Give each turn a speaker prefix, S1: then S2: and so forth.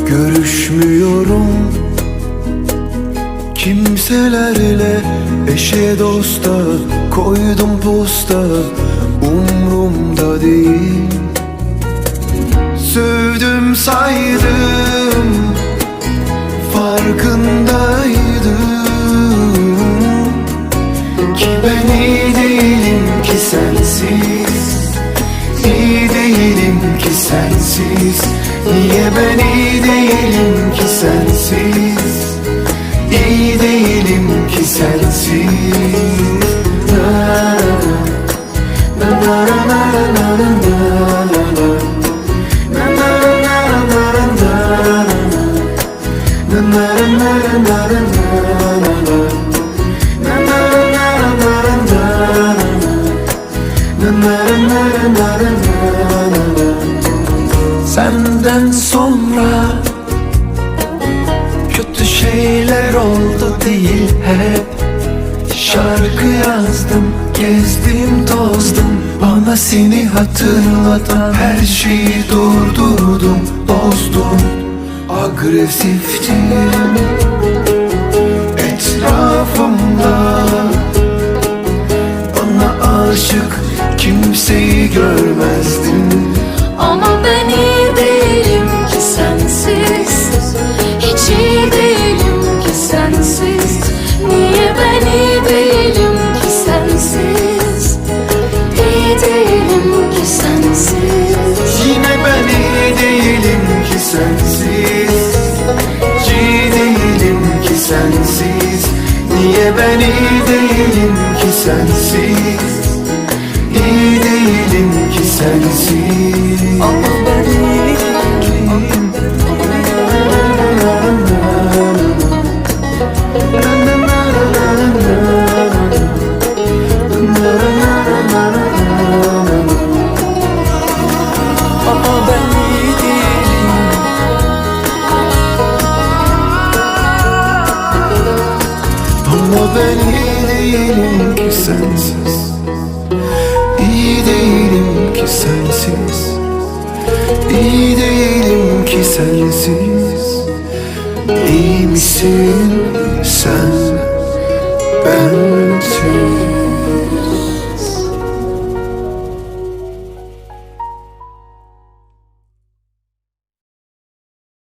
S1: Görüşmüyorum kimselerle, eşe dosta koydum posta, umrumda değil. Sövdüm saydım, farkındaydım ki ben iyi değilim ki sensiz, iyi değilim ki sensiz. Niye ben iyi değilim ki sensiz, iyi değilim ki sensiz. Senden sonra kötü şeyler oldu değil hep. Şarkı yazdım, gezdim tozdum, bana seni hatırlatan her şeyi durdurdum, bozdum. Agresiftim etrafımda, bana aşık kimseyi görmezdim.
S2: Ama ben iyi değilim ki sensiz, hiç iyi değilim ki sensiz. Niye ben iyi değilim ki sensiz, iyi değilim ki sensiz.
S1: Yine ben iyi değilim ki sensiz, iyi değilim ki sensiz. Niye ben iyi değilim ki sensiz, iyi değilim ki sensiz.
S2: Ama ben iyi değilim. Ama ben iyi değilim.
S1: Ama ben iyi değilim ki sensiz, iyi değilim ki sensiz, iyi değilim ki sensiz. İyi misin sen?